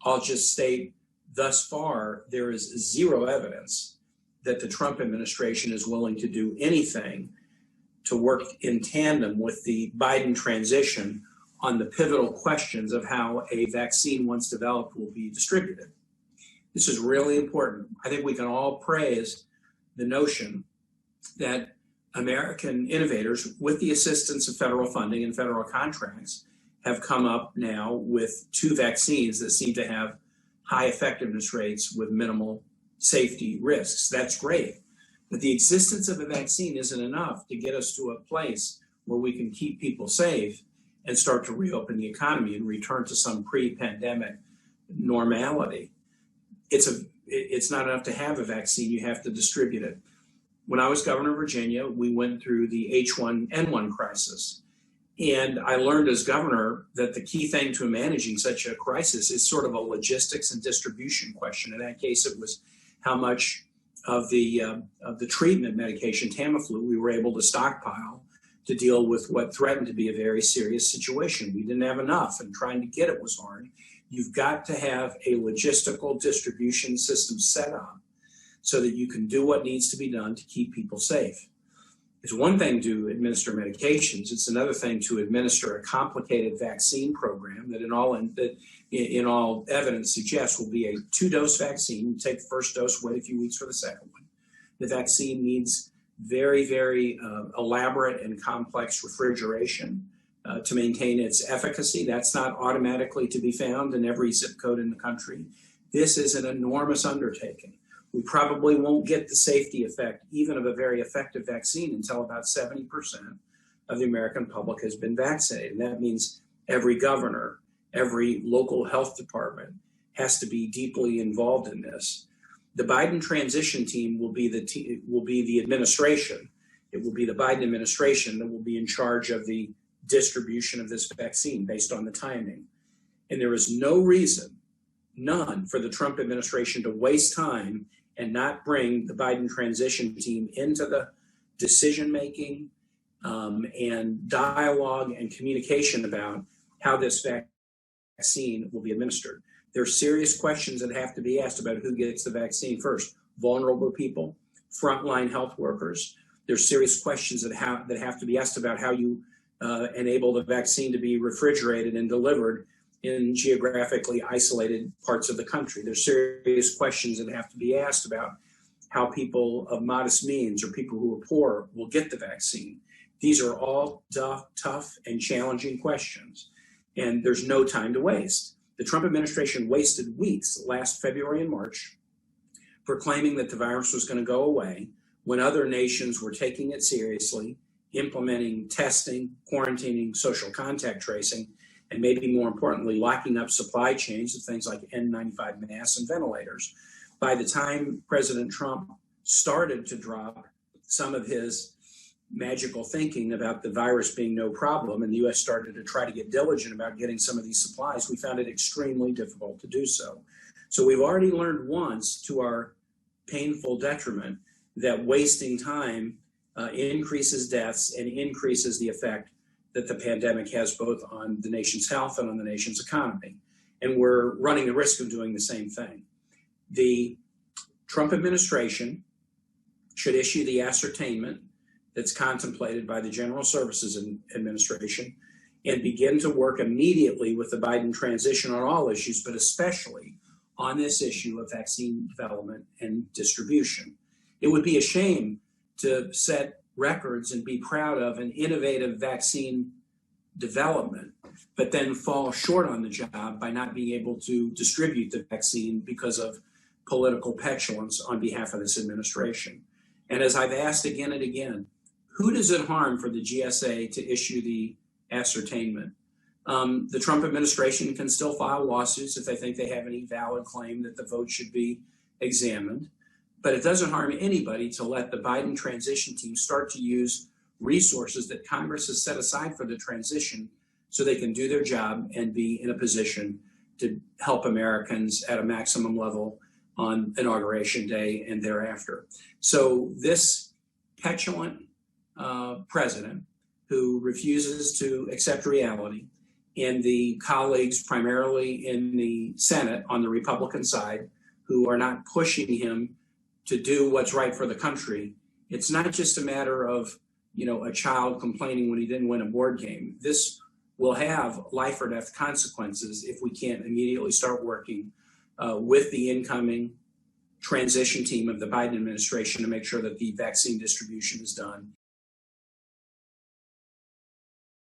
I'll just state thus far, there is zero evidence that the Trump administration is willing to do anything to work in tandem with the Biden transition on the pivotal questions of how a vaccine, once developed, will be distributed. This is really important. I think we can all praise the notion that American innovators, with the assistance of federal funding and federal contracts, have come up now with 2 vaccines that seem to have high effectiveness rates with minimal safety risks. That's great. But the existence of a vaccine isn't enough to get us to a place where we can keep people safe and start to reopen the economy and return to some pre-pandemic normality. It's not enough to have a vaccine, you have to distribute it. When I was governor of Virginia, we went through the H1N1 crisis. And I learned as governor that the key thing to managing such a crisis is sort of a logistics and distribution question. In that case, it was how much of the treatment medication, Tamiflu, we were able to stockpile to deal with what threatened to be a very serious situation. We didn't have enough, and trying to get it was hard. You've got to have a logistical distribution system set up so that you can do what needs to be done to keep people safe. It's one thing to administer medications. It's another thing to administer a complicated vaccine program that in all evidence suggests will be a 2-dose vaccine. You take the first dose, wait a few weeks for the second one. The vaccine needs very, very elaborate and complex refrigeration to maintain its efficacy. That's not automatically to be found in every zip code in the country. This is an enormous undertaking. We probably won't get the safety effect even of a very effective vaccine until about 70% of the American public has been vaccinated. And that means every governor, every local health department has to be deeply involved in this. The Biden transition team will be the administration. It will be the Biden administration that will be in charge of the distribution of this vaccine based on the timing. And there is no reason, none, for the Trump administration to waste time and not bring the Biden transition team into the decision-making and dialogue and communication about how this vaccine will be administered. There are serious questions that have to be asked about who gets the vaccine first. Vulnerable people, frontline health workers. There's serious questions that have to be asked about how you enable the vaccine to be refrigerated and delivered in geographically isolated parts of the country. There's serious questions that have to be asked about how people of modest means or people who are poor will get the vaccine. These are all tough and challenging questions, and there's no time to waste. The Trump administration wasted weeks last February and March proclaiming that the virus was going to go away when other nations were taking it seriously, implementing testing, quarantining, social contact tracing, and maybe more importantly, locking up supply chains of things like N95 masks and ventilators. By the time President Trump started to drop some of his magical thinking about the virus being no problem, and the U.S. started to try to get diligent about getting some of these supplies, we found it extremely difficult to do so. So we've already learned once, to our painful detriment, that wasting time increases deaths and increases the effect that the pandemic has both on the nation's health and on the nation's economy. And we're running the risk of doing the same thing. The Trump administration should issue the ascertainment that's contemplated by the General Services Administration and begin to work immediately with the Biden transition on all issues, but especially on this issue of vaccine development and distribution. It would be a shame to set records and be proud of an innovative vaccine development, but then fall short on the job by not being able to distribute the vaccine because of political petulance on behalf of this administration. And as I've asked again and again, who does it harm for the GSA to issue the ascertainment? The Trump administration can still file lawsuits if they think they have any valid claim that the vote should be examined. But it doesn't harm anybody to let the Biden transition team start to use resources that Congress has set aside for the transition so they can do their job and be in a position to help Americans at a maximum level on Inauguration Day and thereafter. So this petulant president who refuses to accept reality and the colleagues primarily in the Senate on the Republican side who are not pushing him to do what's right for the country. It's not just a matter of, a child complaining when he didn't win a board game. This will have life or death consequences if we can't immediately start working with the incoming transition team of the Biden administration to make sure that the vaccine distribution is done